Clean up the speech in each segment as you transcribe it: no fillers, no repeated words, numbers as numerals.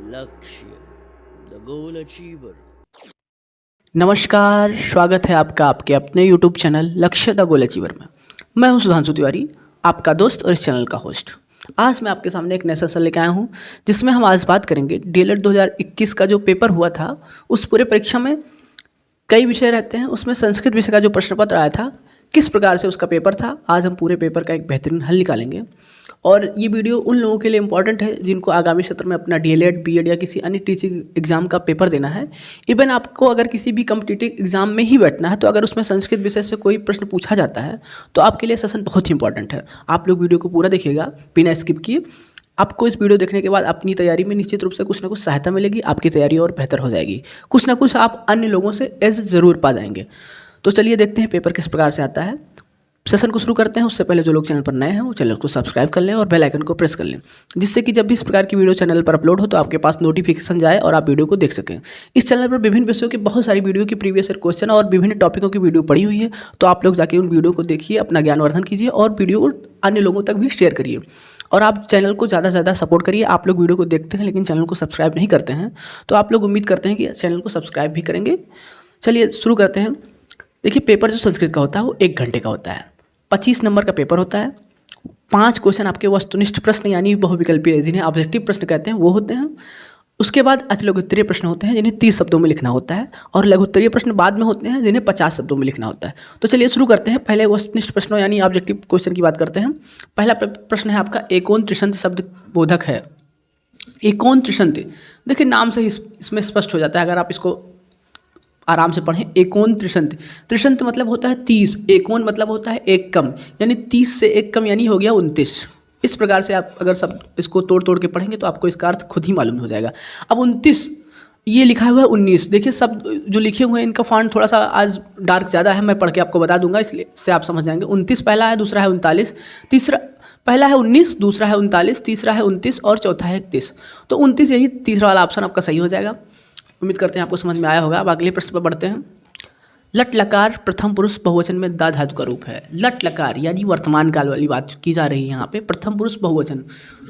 लक्ष्य the goal achiever. नमस्कार, स्वागत है आपका आपके अपने YouTube चैनल लक्ष्य द गोल अचीवर में। मैं हूं सुधांशु तिवारी, आपका दोस्त और इस चैनल का होस्ट। आज मैं आपके सामने एक नया सेशन लेकर आया हूं, जिसमें हम आज बात करेंगे डीएलएड 2021 का जो पेपर हुआ था। उस पूरे परीक्षा में कई विषय रहते हैं, उसमें संस्कृत विषय का जो प्रश्न पत्र आया था, किस प्रकार से उसका पेपर था, आज हम पूरे पेपर का एक बेहतरीन हल निकालेंगे। और ये वीडियो उन लोगों के लिए इम्पॉर्टेंट है जिनको आगामी सत्र में अपना डीएलएड, बीएड या किसी अन्य टीचिंग एग्जाम का पेपर देना है। इवन आपको अगर किसी भी कॉम्पिटिटिव एग्जाम में ही बैठना है, तो अगर उसमें संस्कृत विषय से कोई प्रश्न पूछा जाता है तो आपके लिए सेशन बहुत ही इंपॉर्टेंट है। आप लोग वीडियो को पूरा देखिएगा बिना स्किप किए। आपको इस वीडियो देखने के बाद अपनी तैयारी में निश्चित रूप से कुछ ना कुछ सहायता मिलेगी, आपकी तैयारी और बेहतर हो जाएगी। कुछ ना कुछ आप अन्य लोगों से एज ज़रूर पा जाएंगे। तो चलिए देखते हैं पेपर किस प्रकार से आता है। सेशन को शुरू करते हैं। उससे पहले जो लोग चैनल पर नए हैं वो चैनल को सब्सक्राइब कर लें और बेल आइकन को प्रेस कर लें, जिससे कि जब भी इस प्रकार की वीडियो चैनल पर अपलोड हो तो आपके पास नोटिफिकेशन जाए और आप वीडियो को देख सकें। इस चैनल पर विभिन्न विषयों की बहुत सारी वीडियो की प्रीवियस ईयर क्वेश्चन और विभिन्न टॉपिकों की वीडियो पड़ी हुई है, तो आप लोग जाके उन वीडियो को देखिए, अपना ज्ञानवर्धन कीजिए और वीडियो को अन्य लोगों तक भी शेयर करिए। और आप चैनल को ज़्यादा से ज़्यादा सपोर्ट करिए। आप लोग वीडियो को देखते हैं लेकिन चैनल को सब्सक्राइब नहीं करते हैं, तो आप लोग उम्मीद करते हैं कि चैनल को सब्सक्राइब भी करेंगे। चलिए शुरू करते हैं। देखिए, पेपर जो संस्कृत का होता है वो 1 घंटे का होता है। 25 नंबर का पेपर होता है। 5 क्वेश्चन आपके वस्तुनिष्ठ प्रश्न यानी बहुविकल्पीय, जिन्हें ऑब्जेक्टिव प्रश्न कहते हैं, वो होते हैं। उसके बाद अतिलघुत्तरीय प्रश्न होते हैं जिन्हें 30 शब्दों में लिखना होता है, और लघुत्तरीय प्रश्न बाद में होते हैं जिन्हें 50 शब्दों में लिखना होता है। तो चलिए शुरू करते हैं। पहले वस्तुनिष्ठ प्रश्नों यानी ऑब्जेक्टिव क्वेश्चन की बात करते हैं। पहला प्रश्न है आपका, एकोन त्रिशंत शब्द बोधक है। एकोन त्रिशंत, देखिए नाम से ही इसमें स्पष्ट हो जाता है, अगर आप इसको आराम से पढ़ें। एकोन त्रिशंत, त्रिशंत मतलब होता है 30, एकोन मतलब होता है एक कम, यानी 30 से एक कम यानी हो गया 29। इस प्रकार से आप अगर सब इसको तोड़ तोड़ के पढ़ेंगे तो आपको इसका अर्थ खुद ही मालूम हो जाएगा। अब 29, ये लिखा हुआ है 19। देखिए सब जो लिखे हुए हैं इनका फॉन्ट थोड़ा सा आज डार्क ज़्यादा है, मैं पढ़ के आपको बता दूंगा, इसलिए से आप समझ जाएंगे। 29 पहला है, दूसरा है 39, तीसरा पहला है 19, दूसरा है 39, तीसरा है 29 और चौथा है 31। तो 29 यही तीसरा वाला ऑप्शन आपका सही हो जाएगा। उम्मीद करते हैं आपको समझ में आया होगा। अब अगले प्रश्न पर बढ़ते हैं। लट लकार प्रथम पुरुष बहुवचन में दा धातु का रूप है। लट लकार यानी वर्तमान काल वाली बात की जा रही है यहाँ पे, प्रथम पुरुष बहुवचन।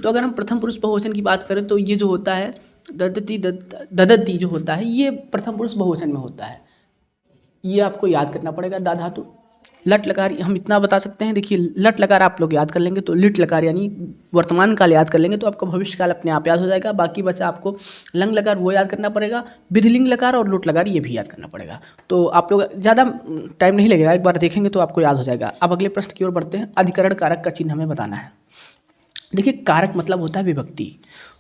तो अगर हम प्रथम पुरुष बहुवचन की बात करें तो ये जो होता है ददती ददती जो होता है, ये प्रथम पुरुष बहुवचन में होता है। ये आपको याद करना पड़ेगा, दा धातु। लट लकार हम इतना बता सकते हैं, देखिए लट लकार आप लोग याद कर लेंगे तो लिट लकार यानी वर्तमान काल याद कर लेंगे तो आपका भविष्य काल अपने आप याद हो जाएगा। बाकी बचा आपको लंग लकार वो याद करना पड़ेगा, विधिलिंग लकार और लुट लकार ये भी याद करना पड़ेगा। तो आप लोग ज़्यादा टाइम नहीं लगेगा, एक बार देखेंगे तो आपको याद हो जाएगा। अब अगले प्रश्न की ओर बढ़ते हैं। अधिकरण कारक का चिन्ह हमें बताना है। देखिए कारक मतलब होता है विभक्ति,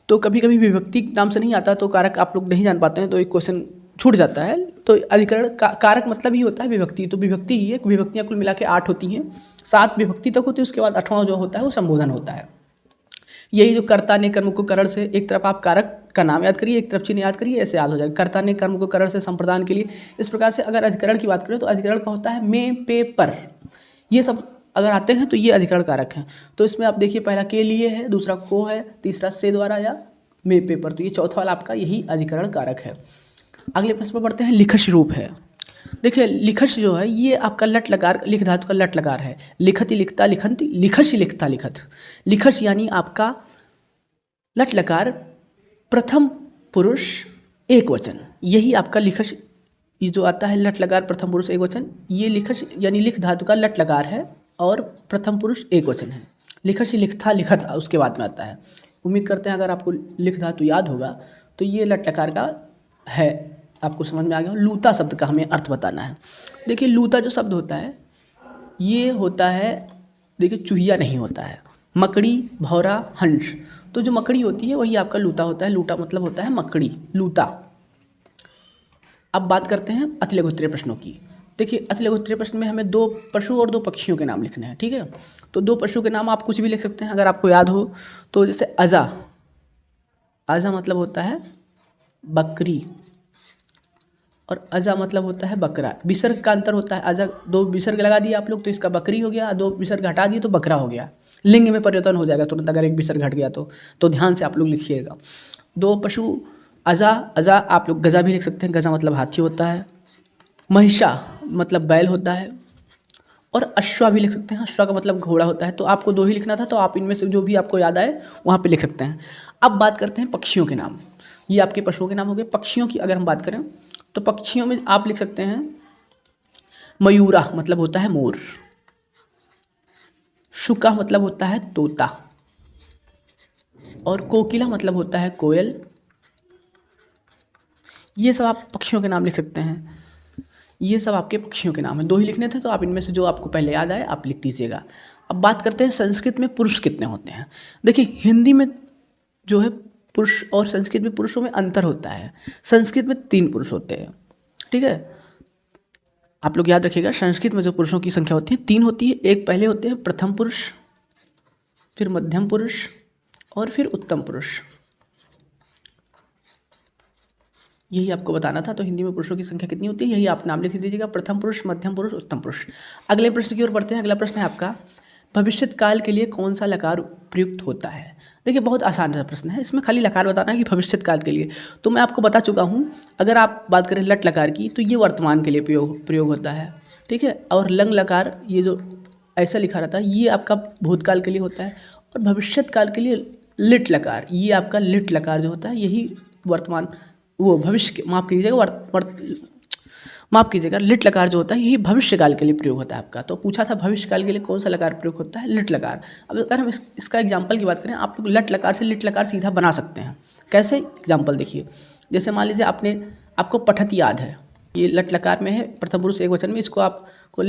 तो कभी कभी विभक्ति नाम से नहीं आता तो कारक आप लोग नहीं जान पाते हैं, तो एक क्वेश्चन छूट जाता है। तो अधिकरण कारक मतलब ही होता है विभक्ति, तो विभक्ति ही है। विभक्तियाँ कुल मिला के 8 होती हैं, 7 विभक्ति तक होती है, उसके बाद 8वां जो होता है वो संबोधन होता है। यही जो कर्ता ने कर्म को करण से, एक तरफ आप कारक का नाम याद करिए, एक तरफ चिन्ह याद करिए, ऐसे याद हो जाएगा। कर्ता ने कर्म को करण से संप्रदान के लिए, इस प्रकार से अगर अधिकरण की बात करें तो अधिकरण का होता है में, पे, पर, ये सब अगर आते हैं तो ये अधिकरण कारक हैं। तो इसमें आप देखिए पहला के लिए है, दूसरा को है, तीसरा से द्वारा या में, पे, पर, तो ये चौथा वाला आपका यही अधिकरण कारक है। अगले प्रश्न पर बढ़ते हैं। लिखश रूप है। देखिए लिखश जो है ये आपका लट लकार, लिख धातु का लट लकार है। लिखति लिखता लिखंति, लिखश लिखता लिखत। लिखश यानी आपका लट लकार प्रथम पुरुष एक वचन, यही आपका लिखश। ये जो आता है लट लकार प्रथम पुरुष एक वचन, ये लिखश यानी लिख धातु का लट लकार है और प्रथम पुरुष एक वचन है। लिखश लिखता लिखत उसके बाद में आता है। उम्मीद करते हैं अगर आपको लिख धातु याद होगा तो ये लट लकार का है, आपको समझ में आ गया। लूता शब्द का हमें अर्थ बताना है। देखिए लूता जो शब्द होता है ये होता है, देखिए चूहिया नहीं होता है, मकड़ी, भौरा, हंस। तो जो मकड़ी होती है वही आपका लूता होता है। लूता मतलब होता है मकड़ी, लूता। अब बात करते हैं अतिलघुत्तरीय प्रश्नों की। देखिए अतिलघुत्तरीय प्रश्न में हमें 2 पशु और 2 पक्षियों के नाम लिखने हैं, ठीक है। तो 2 पशु के नाम आप कुछ भी लिख सकते हैं अगर आपको याद हो तो, जैसे अजा, अजा मतलब होता है बकरी और अजा मतलब होता है बकरा। विसर्ग का अंतर होता है। अजा 2 विसर्ग लगा दिए आप लोग तो इसका बकरी हो गया, 2 विसर्ग हटा दिए तो बकरा हो गया। लिंग में परिवर्तन हो जाएगा तुरंत अगर एक विसर्ग हट गया तो ध्यान से आप लोग लिखिएगा। 2 पशु, अजा, अजा आप लोग गजा भी लिख सकते हैं, गजा मतलब हाथी होता है। महिषा मतलब बैल होता है, और अश्वा भी लिख सकते हैं, अश्वा का मतलब घोड़ा होता है। तो आपको 2 ही लिखना था, तो आप इनमें से जो भी आपको याद आए वहाँ पे लिख सकते हैं। अब बात करते हैं पक्षियों के नाम। ये आपके पशुओं के नाम हो गए। पक्षियों की अगर हम बात करें तो पक्षियों में आप लिख सकते हैं मयूरा मतलब होता है मोर, शुका मतलब होता है तोता, और कोकिला मतलब होता है कोयल। ये सब आप पक्षियों के नाम लिख सकते हैं। ये सब आपके पक्षियों के नाम हैं। 2 ही लिखने थे तो आप इनमें से जो आपको पहले याद आए आप लिख दीजिएगा। अब बात करते हैं संस्कृत में पुरुष कितने होते हैं। देखिए हिंदी में जो है पुरुष और संस्कृत में पुरुषों में अंतर होता है। संस्कृत में 3 पुरुष होते हैं, ठीक है। आप लोग याद रखिएगा, संस्कृत में जो पुरुषों की संख्या होती है 3 होती है। एक पहले होते हैं प्रथम पुरुष, फिर मध्यम पुरुष और फिर उत्तम पुरुष। यही आपको बताना था। तो हिंदी में पुरुषों की संख्या कितनी होती है यही आप नाम लिख दीजिएगा, प्रथम पुरुष, मध्यम पुरुष, उत्तम पुरुष। अगले प्रश्न की ओर बढ़ते हैं। अगला प्रश्न है आपका, भविष्यत काल के लिए कौन सा लकार प्रयुक्त होता है। देखिए बहुत आसान सा प्रश्न है, इसमें खाली लकार बताना है कि भविष्यत काल के लिए। तो मैं आपको बता चुका हूँ। अगर आप बात करें लट लकार की तो ये वर्तमान के लिए प्रयोग होता है, ठीक है। और लंग लकार ये जो ऐसा लिखा रहता है ये आपका भूतकाल के लिए होता है। और भविष्यत काल के लिए लिट लकार, ये आपका लिट लकार जो होता है यही वर्तमान वो भविष्य के माफ़ कीजिएगा माफ़ कीजिएगा लिट लकार जो होता है यही भविष्य काल के लिए प्रयोग होता है आपका। तो पूछा था भविष्य काल के लिए कौन सा लकार प्रयोग होता है, लिट लकार। अब अगर हम इसका एग्जाम्पल की बात करें, आप लोग लट लकार से लिट लकार सीधा बना सकते हैं। कैसे, एग्जाम्पल देखिए। जैसे मान लीजिए आपको पठत याद है, ये लट लकार में है प्रथम पुरुष एक वचन में, इसको आपको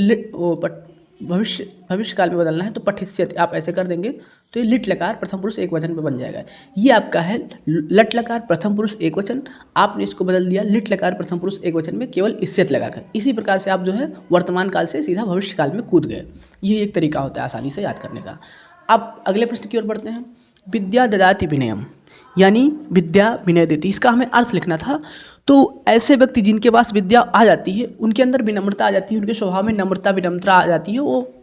भविष्य काल में बदलना है तो पठिष्यति आप ऐसे कर देंगे तो ये लिट लकार प्रथम पुरुष एक वचन में बन जाएगा। ये आपका है लट लकार प्रथम पुरुष एक वचन, आपने इसको बदल दिया लिट लकार प्रथम पुरुष एक वचन में केवल इस्यत लगाकर। इसी प्रकार से आप जो है वर्तमान काल से सीधा भविष्य काल में कूद गए। ये एक तरीका होता है आसानी से याद करने का। अब अगले प्रश्न की ओर बढ़ते हैं। विद्या ददाति विनयम, यानी विद्या विनय देती, इसका हमें अर्थ लिखना था। तो ऐसे व्यक्ति जिनके पास विद्या आ जाती है उनके अंदर विनम्रता आ जाती है, उनके स्वभाव में विनम्रता आ जाती है, वो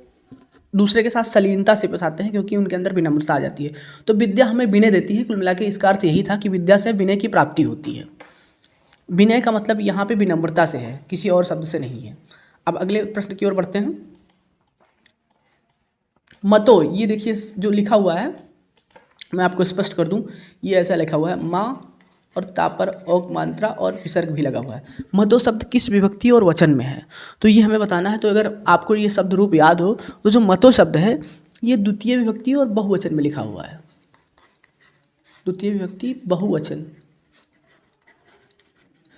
दूसरे के साथ शालीनता से पेश आते हैं क्योंकि उनके अंदर विनम्रता आ जाती है। तो विद्या हमें विनय देती है। कुल मिला के इसका अर्थ यही था कि विद्या से विनय की प्राप्ति होती है। विनय का मतलब यहाँ पे विनम्रता से है, किसी और शब्द से नहीं है। अब अगले प्रश्न की ओर बढ़ते हैं। मतो, ये देखिए जो लिखा हुआ है मैं आपको स्पष्ट कर दूं, ये ऐसा लिखा हुआ है माँ और तापर औक मात्रा और विसर्ग भी लगा हुआ है। मतो शब्द किस विभक्ति और वचन में है तो ये हमें बताना है। तो अगर आपको ये शब्द रूप याद हो तो जो मतो शब्द है ये द्वितीय विभक्ति और बहुवचन में लिखा हुआ है। द्वितीय विभक्ति बहुवचन।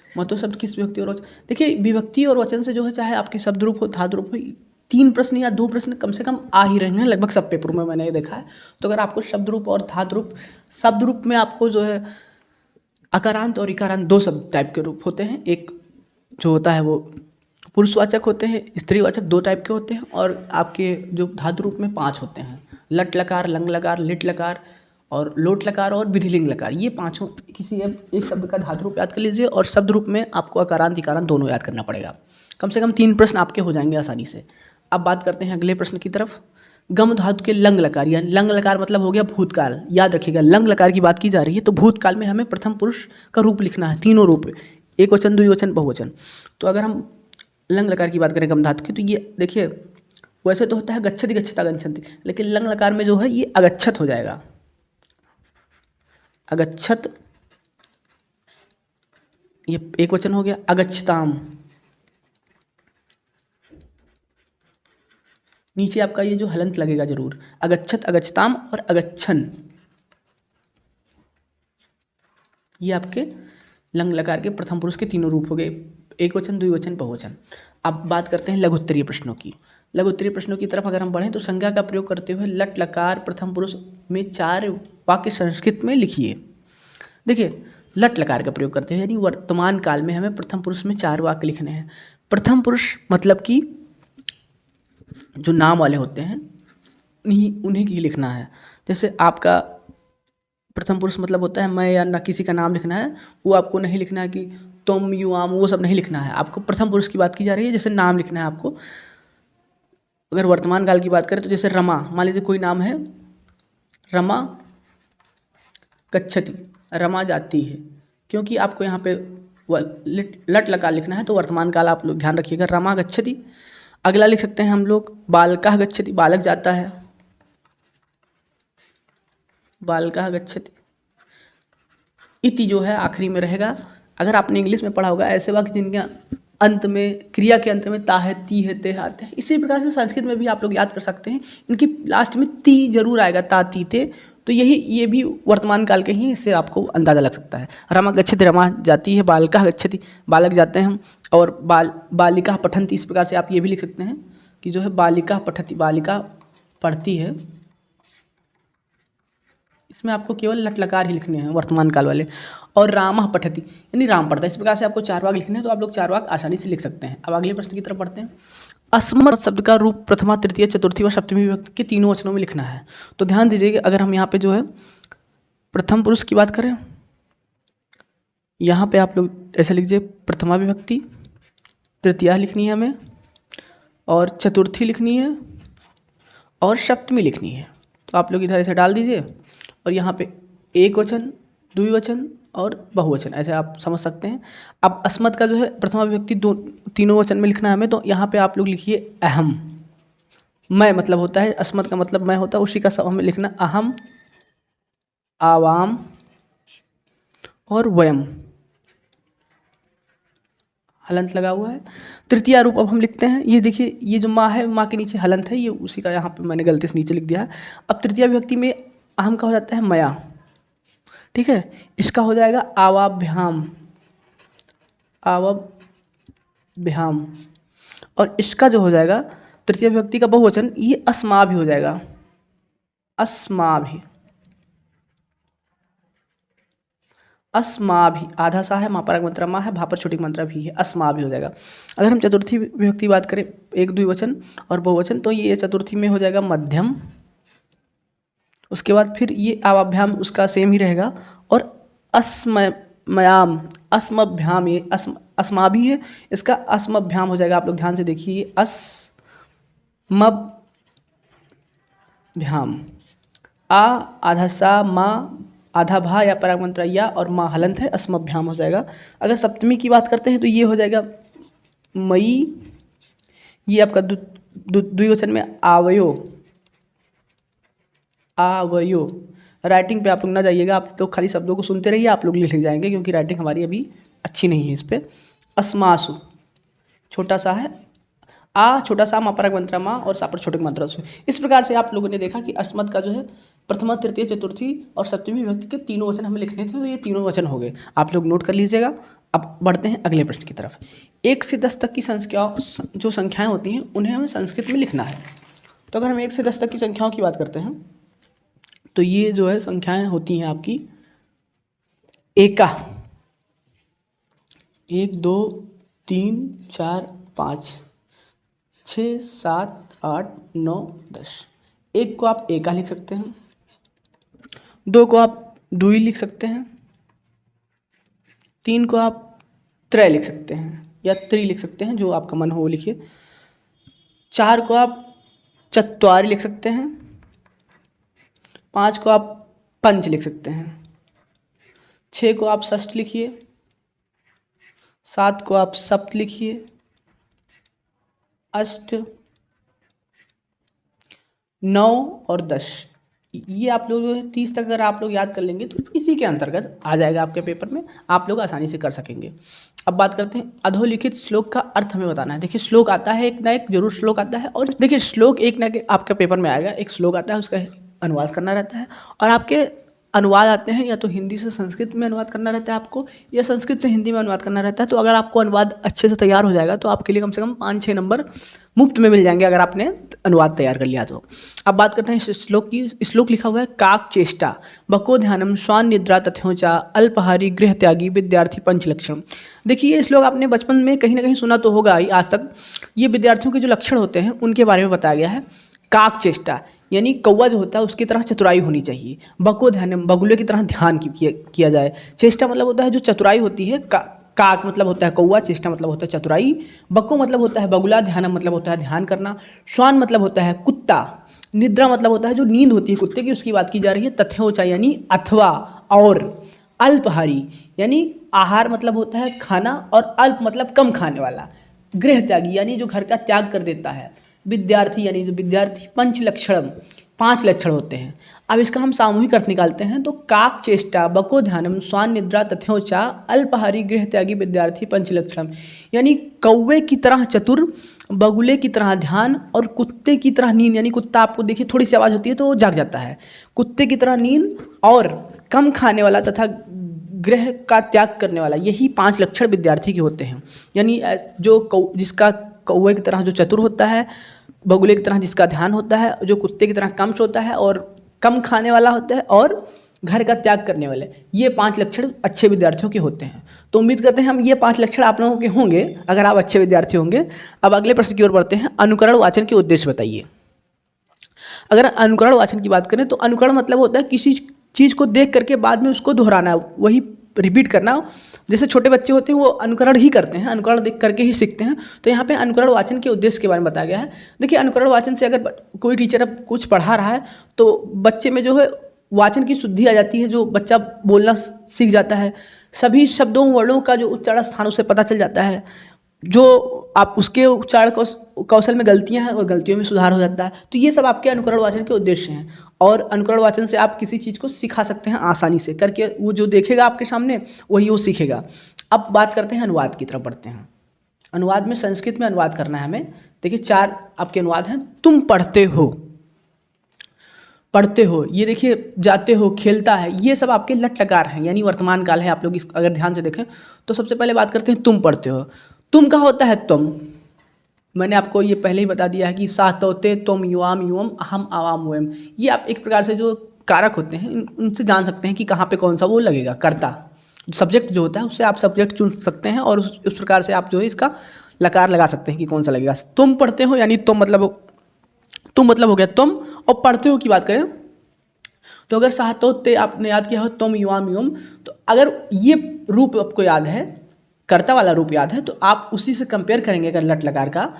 मतो शब्द किस विभक्ति और वचन, देखिए विभक्ति और वचन से जो है चाहे आपके शब्द रूप हो धातु रूप हो 3 प्रश्न या 2 प्रश्न कम से कम आ ही रहे हैं लगभग सब पेपर में, मैंने ये देखा है। तो अगर आपको शब्द रूप और धातु रूप, शब्द रूप में आपको जो है अकारांत और इकारांत 2 शब्द टाइप के रूप होते हैं। एक जो होता है वो पुरुषवाचक होते हैं, स्त्रीवाचक 2 टाइप के होते हैं। और आपके जो धातु रूप में 5 होते हैं, लट लकार, लंग लकार, लिट लकार और लोट लकार और विधिलिंग लकार। ये 5 किसी एक शब्द का धातु रूप याद कर लीजिए और शब्द रूप में आपको अकारांत इकारांत दोनों याद करना पड़ेगा। कम से कम 3 प्रश्न आपके हो जाएंगे आसानी से। अब बात करते हैं अगले प्रश्न की तरफ। गम धातु के लंग लकार, यानी लंग लकार मतलब हो गया भूतकाल। याद रखिएगा लंग लकार की बात की जा रही है तो भूतकाल में हमें प्रथम पुरुष का रूप लिखना है, तीनों रूप, एक वचन, द्विवचन, बहुवचन। तो अगर हम लंग लकार की बात करें गम धातु की तो ये देखिए वैसे तो होता है गच्छति गच्छता गच्छन्ति, लेकिन लंग लकार में जो है ये अगच्छत हो जाएगा। अगच्छत ये एक वचन हो गया। अगच्छताम, नीचे आपका ये जो हलंत लगेगा जरूर, अगच्छत, अगच्छताम और अगच्छन, ये आपके लंग लकार के प्रथम पुरुष के तीनों रूप हो गए, एक वचन, द्विवचन, बहुवचन। अब बात करते हैं लघु उत्तरीय प्रश्नों की। लघु उत्तरीय प्रश्नों की तरफ अगर हम बढ़ें तो संज्ञा का प्रयोग करते हुए लट लकार प्रथम पुरुष में 4 वाक्य संस्कृत में लिखिए। देखिए लट लकार का प्रयोग करते हैं यानी वर्तमान काल में हमें प्रथम पुरुष में 4 वाक्य लिखने हैं। प्रथम पुरुष मतलब कि जो नाम वाले होते हैं उन्हीं की लिखना है। जैसे आपका प्रथम पुरुष मतलब होता है मैं या ना किसी का नाम लिखना है, वो आपको नहीं लिखना है कि तुम, यू, आम, वो सब नहीं लिखना है। आपको प्रथम पुरुष की बात की जा रही है, जैसे नाम लिखना है आपको। अगर वर्तमान काल की बात करें तो जैसे रमा, मान लीजिए कोई नाम है रमा गच्छति, रमा जाती है, क्योंकि आपको यहाँ पे लट लकार लिखना है तो वर्तमान काल आप लोग ध्यान रखिएगा, रमा गच्छति। अगला लिख सकते हैं हम लोग बालकः गच्छति, बालक जाता है, बालकः गच्छति। इति जो है आखिरी में रहेगा। अगर आपने इंग्लिश में पढ़ा होगा ऐसे वाक्य जिनके अंत में, क्रिया के अंत में ता है, ती है, ते आते हैं, इसी प्रकार से संस्कृत में भी आप लोग याद कर सकते हैं, इनकी लास्ट में ती जरूर आएगा, ता, ती, ते। तो ये भी वर्तमान काल के ही, इससे आपको अंदाजा लग सकता है। रमा गच्छति, रमा जाती है, बालका गच्छति, बालक जाते हैं, और बालिका पठन्ति। इस प्रकार से आप ये भी लिख सकते हैं कि जो है बालिका पठति, बालिका पढ़ती है। इसमें आपको केवल लट लकार ही लिखने हैं वर्तमान काल वाले। और रामः पठति यानी राम पढ़ता है। इस प्रकार से आपको 4 वाक्य लिखने हैं, तो आप लोग 4 वाक्य आसानी से लिख सकते हैं। अब अगले प्रश्न की तरफ बढ़ते हैं। अस्मत् शब्द का रूप प्रथमा, तृतीय, चतुर्थी व सप्तमी विभक्ति के तीनों वचनों में लिखना है। तो ध्यान दीजिएगा, अगर हम यहाँ पे जो है प्रथम पुरुष की बात करें, यहाँ पे आप लोग ऐसे लिखिए, प्रथमा विभक्ति, तृतीया लिखनी है हमें, और चतुर्थी लिखनी है, और सप्तमी लिखनी है। तो आप लोग इधर ऐसे डाल दीजिए, और यहाँ पे एक वचन, द्विवचन और बहुवचन, ऐसे आप समझ सकते हैं। अब अस्मत् का जो है प्रथमा विभक्ति तीनों वचन में लिखना है हमें, तो यहाँ पे आप लोग लिखिए अहम। मैं मतलब होता है, अस्मत् का मतलब मैं होता है, उसी का सब हमें लिखना अहम, आवाम और वयम। हलंत लगा हुआ है। तृतीया रूप अब हम लिखते हैं, ये देखिए, ये जो माँ है, माँ के नीचे हलंत है, ये उसी का यहाँ पे मैंने गलती से नीचे लिख दिया है। अब तृतीया विभक्ति में अहम का हो जाता है मया, ठीक है। इसका हो जाएगा आवाभ्याम, आवाभ्याम। और इसका जो हो जाएगा तृतीय विभक्ति का बहुवचन, ये अस्मा भी हो जाएगा, अस्मा भी, अस्मा भी। आधा सा है, मापराग मात्रा मा है, भापर छोटी मात्रा भी है, अस्मा भी हो जाएगा। अगर हम चतुर्थी विभक्ति बात करें, एक द्विवचन और बहुवचन, तो ये चतुर्थी में हो जाएगा मध्यम। उसके बाद फिर ये आवाभ्याम उसका सेम ही रहेगा, और अस्मयाम, अस्मभ्याम, ये अस्मा भी है, इसका अस्मभ्याम हो जाएगा। आप लोग ध्यान से देखिए, अस्मभ्याम। आ आधा सा, मा आधा भा या परागमंत्र या, और माँ हलंत है, अस्मभ्याम हो जाएगा। अगर सप्तमी की बात करते हैं तो ये हो जाएगा मई, ये आपका द्विवचन में आवयो, आवयो। राइटिंग पे आप लोग ना जाइएगा, आप लोग खाली शब्दों को सुनते रहिए, आप लोग लिख जाएंगे, क्योंकि राइटिंग हमारी अभी अच्छी नहीं है इस पर। अस्मासु छोटा सा है, आ छोटा सा, मापराग मंत्रा माँ, और सापर छोटे मात्रा से। इस प्रकार से आप लोगों ने देखा कि अस्मत् का जो है प्रथमा, तृतीय, चतुर्थी और सप्तमी विभक्ति के तीनों वचन हमें लिखने थे, तो ये तीनों वचन हो गए, आप लोग नोट कर लीजिएगा। अब बढ़ते हैं अगले प्रश्न की तरफ। 1 से 10 तक की जो संख्याएँ होती हैं, उन्हें हमें संस्कृत में लिखना है। तो अगर हम 1 से 10 तक की संख्याओं की बात करते हैं, तो ये जो है संख्याएँ होती हैं आपकी एका, 1 2 3 4 5 6 7 8 9 10। 1 को आप एका लिख सकते हैं, 2 को आप दुई लिख सकते हैं, 3 को आप त्रय लिख सकते हैं या त्रि लिख सकते हैं, जो आपका मन हो वो लिखिए। 4 को आप चत्वारि लिख सकते हैं, 5 को आप पंच लिख सकते हैं, 6 को आप षष्ठ लिखिए, 7 को आप सप्त लिखिए, अष्ट, 9 और 10। ये आप लोग 30 तक अगर आप लोग याद कर लेंगे तो इसी के अंतर्गत आ जाएगा आपके पेपर में, आप लोग आसानी से कर सकेंगे। अब बात करते हैं अधोलिखित श्लोक का अर्थ हमें बताना है। देखिए श्लोक आता है एक ना एक, जरूर श्लोक आता है, और देखिए श्लोक एक ना एक आपके पेपर में आएगा, एक श्लोक आता है, उसका अनुवाद करना रहता है, और आपके अनुवाद आते हैं या तो हिंदी से संस्कृत में अनुवाद करना रहता है आपको, या संस्कृत से हिंदी में अनुवाद करना रहता है। तो अगर आपको अनुवाद अच्छे से तैयार हो जाएगा तो आपके लिए कम से कम 5-6 नंबर मुफ्त में मिल जाएंगे, अगर आपने अनुवाद तैयार कर लिया तो। अब बात करते हैं इस श्लोक की। श्लोक लिखा हुआ है, काक चेष्टा बको ध्यानम स्वान निद्रा तथ्योचा अल्पहारी गृह त्यागी विद्यार्थी पंचलक्षण। देखिए ये श्लोक आपने बचपन में कहीं ना कहीं सुना तो होगा ही आज तक। ये विद्यार्थियों के जो लक्षण होते हैं उनके बारे में बताया गया है। काक चेष्टा यानी कौवा जो होता है उसकी तरह चतुराई होनी चाहिए। बको ध्यानम बगुले की तरह ध्यान किया जाए। चेष्टा मतलब होता है जो चतुराई होती है। काक मतलब होता है कौवा, चेष्टा मतलब होता है चतुराई, बको मतलब होता है बगुला, ध्यानम मतलब होता है ध्यान करना, श्वान मतलब होता है कुत्ता, निद्रा मतलब होता है जो नींद होती है कुत्ते की, उसकी बात की जा रही है। तथ्योचा यानी अथवा और, अल्पहारी यानी आहार मतलब होता है खाना, और अल्प मतलब कम खाने वाला, गृह त्यागी यानी जो घर का त्याग कर देता है, विद्यार्थी यानी जो विद्यार्थी, पंचलक्षणम 5 लक्षण होते हैं। अब इसका हम सामूहिक अर्थ निकालते हैं तो काक चेष्टा बको ध्यानम स्वान निद्रा तथ्योचा अल्पहारी गृह त्यागी विद्यार्थी पंचलक्षणम, यानी कौवे की तरह चतुर, बगुले की तरह ध्यान और कुत्ते की तरह नींद, यानी कुत्ता आपको देखिए थोड़ी सी आवाज़ होती है तो वो जाग जाता है, कुत्ते की तरह नींद और कम खाने वाला तथा ग्रह का त्याग करने वाला, यही 5 लक्षण विद्यार्थी के होते हैं। यानी जो जिसका कौवे की तरह जो चतुर होता है, बगुले की तरह जिसका ध्यान होता है, जो कुत्ते की तरह कम सोता है और कम खाने वाला होता है और घर का त्याग करने वाले, ये 5 लक्षण अच्छे विद्यार्थियों के होते हैं। तो उम्मीद करते हैं हम ये 5 लक्षण आप लोगों के होंगे अगर आप अच्छे विद्यार्थी होंगे। अब अगले प्रश्न की ओर बढ़ते हैं। अनुकरण वाचन के उद्देश्य बताइए। अगर अनुकरण वाचन की बात करें तो अनुकरण मतलब होता है किसी चीज़ को देख करके बाद में उसको दोहराना, वही रिपीट करना। जैसे छोटे बच्चे होते हैं वो अनुकरण ही करते हैं, अनुकरण देख करके ही सीखते हैं। तो यहाँ पे अनुकरण वाचन के उद्देश्य के बारे में बताया गया है। देखिए अनुकरण वाचन से अगर कोई टीचर अब कुछ पढ़ा रहा है तो बच्चे में जो है वाचन की शुद्धि आ जाती है, जो बच्चा बोलना सीख जाता है, सभी शब्दों वर्णों का जो उच्चारण स्थान उसे पता चल जाता है, जो आप उसके उच्चारण कौशल में गलतियां हैं और गलतियों में सुधार हो जाता है। तो ये सब आपके अनुकरण वाचन के उद्देश्य हैं और अनुकरण वाचन से आप किसी चीज़ को सिखा सकते हैं आसानी से करके, वो जो देखेगा आपके सामने वही वो सीखेगा। अब बात करते हैं अनुवाद की तरफ बढ़ते हैं। अनुवाद में संस्कृत में अनुवाद करना है हमें। देखिए 4 आपके अनुवाद हैं। तुम पढ़ते हो, पढ़ते हो, ये देखिए जाते हो, खेलता है, ये सब आपके लट लकार हैं, यानी वर्तमान काल है। आप लोग इस अगर ध्यान से देखें तो सबसे पहले बात करते हैं तुम पढ़ते हो। तुम का होता है तुम, मैंने आपको ये पहले ही बता दिया है कि सातोते तुम युवाम युवम अहम आवाम वयम, ये आप एक प्रकार से जो कारक होते हैं उनसे जान सकते हैं कि कहाँ पे कौन सा वो लगेगा, कर्ता सब्जेक्ट जो होता है उससे आप सब्जेक्ट चुन सकते हैं और उस प्रकार से आप जो है इसका लकार लगा सकते हैं कि कौन सा लगेगा। तुम पढ़ते हो यानी तुम मतलब हो गया तुम, और पढ़ते हो की बात करें तो अगर सातोते आपने याद किया हो तुम युवाम युवम, तो अगर ये रूप आपको याद है, कर्ता वाला रूप याद है, तो आप उसी से कंपेयर करेंगे अगर लट लकार का,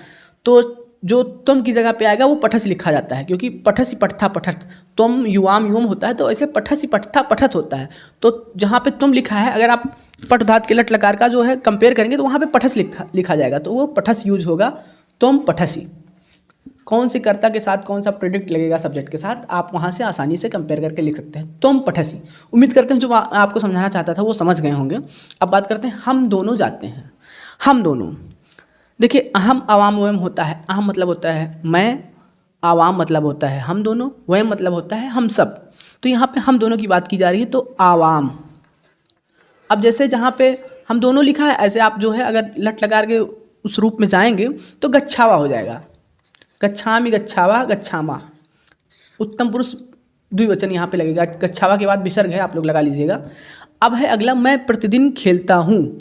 तो जो तुम की जगह पे आएगा वो पठस लिखा जाता है, क्योंकि पठसी पठथा पठत, तुम युवाम युवम होता है तो ऐसे पठसी पठथा पठत होता है। तो जहाँ पे तुम लिखा है अगर आप पट धात के लट लकार का जो है कंपेयर करेंगे तो वहाँ पे पठस लिखा जाएगा, तो वो पठस यूज होगा, तुम पठसी। कौन से कर्ता के साथ कौन सा प्रेडिक्ट लगेगा सब्जेक्ट के साथ, आप वहाँ से आसानी से कंपेयर करके लिख सकते हैं, तुम पठसी। उम्मीद करते हैं जो आपको समझाना चाहता था वो समझ गए होंगे। अब बात करते हैं हम दोनों जाते हैं। हम दोनों, देखिए अहम आवाम वयम होता है, अहम मतलब होता है मैं, आवाम मतलब होता है हम दोनों, वयम मतलब होता है हम सब। तो यहाँ पे हम दोनों की बात की जा रही है तो आवाम। अब जैसे जहाँ पे हम दोनों लिखा है ऐसे आप जो है अगर लट लगा के उस रूप में जाएंगे तो गच्छावा हो जाएगा, गच्छामि गच्छावा गच्छामा, उत्तम पुरुष द्विवचन यहाँ पे लगेगा, गच्छावा के बाद विसर्ग है आप लोग लगा लीजिएगा। अब है अगला मैं प्रतिदिन खेलता हूँ।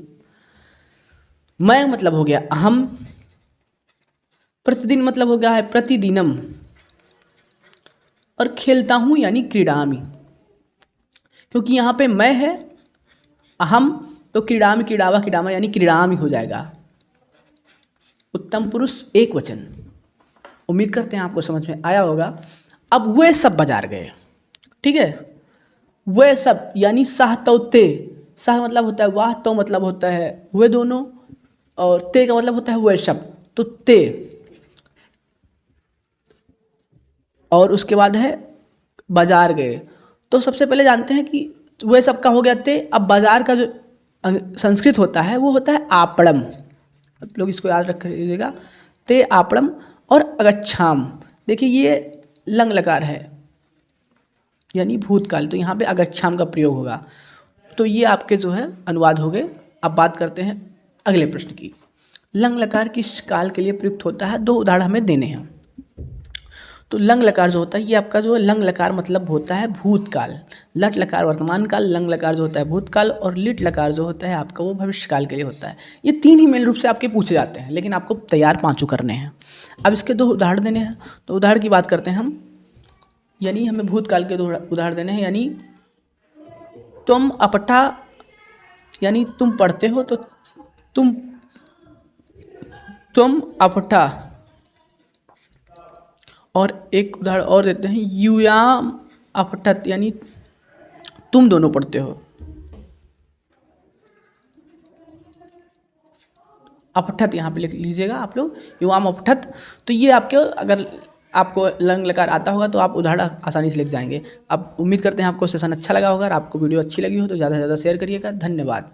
मैं मतलब हो गया अहम, प्रतिदिन मतलब हो गया है प्रतिदिनम, और खेलता हूँ यानी क्रीडामि, क्योंकि यहाँ पे मैं है अहम तो क्रीडामि क्रीडावा क्रीडामा यानी क्रीडामि हो जाएगा, उत्तम पुरुष एक वचन। उम्मीद करते हैं आपको समझ में आया होगा। अब वे सब बाजार गए, ठीक है, वे सब यानी साह तो ते, साह मतलब होता है वाह, तो मतलब होता है वे दोनों, और ते का मतलब होता है वे सब, तो ते। और उसके बाद है बाजार गए, तो सबसे पहले जानते हैं कि वे सब का हो गया ते। अब बाजार का जो संस्कृत होता है वो होता है आपड़म, आप लोग इसको याद रख लीजिएगा, ते आपड़म। और अगच्छाम, देखिए ये लंग लकार है यानी भूतकाल, तो यहाँ पे अगच्छाम का प्रयोग होगा। तो ये आपके जो है अनुवाद हो गए। अब बात करते हैं अगले प्रश्न की। लंग लकार किस काल के लिए प्रयुक्त होता है, 2 उदाहरण हमें देने हैं। तो लंग लकार जो होता है ये आपका जो है लंग लकार मतलब होता है भूतकाल, लट लकार वर्तमान काल, लंग लकार जो होता है भूतकाल, और लिट लकार जो होता है आपका वो भविष्यकाल के लिए होता है। ये 3 ही मेन रूप से आपके पूछे जाते हैं, लेकिन आपको तैयार 5 करने हैं। अब इसके 2 उदाहरण देने हैं, तो उदाहरण की बात करते हैं हम, यानी हमें भूतकाल के 2 उदाहरण देने हैं। यानी तुम अपठा यानी तुम पढ़ते हो, तो तुम अपठा, और एक उदाहरण और देते हैं यूयाम अपठत यानी तुम दोनों पढ़ते हो। अपठत यहाँ पे लिख लीजिएगा आप लोग, युवाम अपठत। तो ये आपके अगर आपको लंग लकार आता होगा तो आप उदाहरण आसानी से लिख जाएंगे। अब उम्मीद करते हैं आपको सेशन अच्छा लगा होगा। आपको वीडियो अच्छी लगी हो तो ज़्यादा से ज़्यादा शेयर करिएगा। धन्यवाद।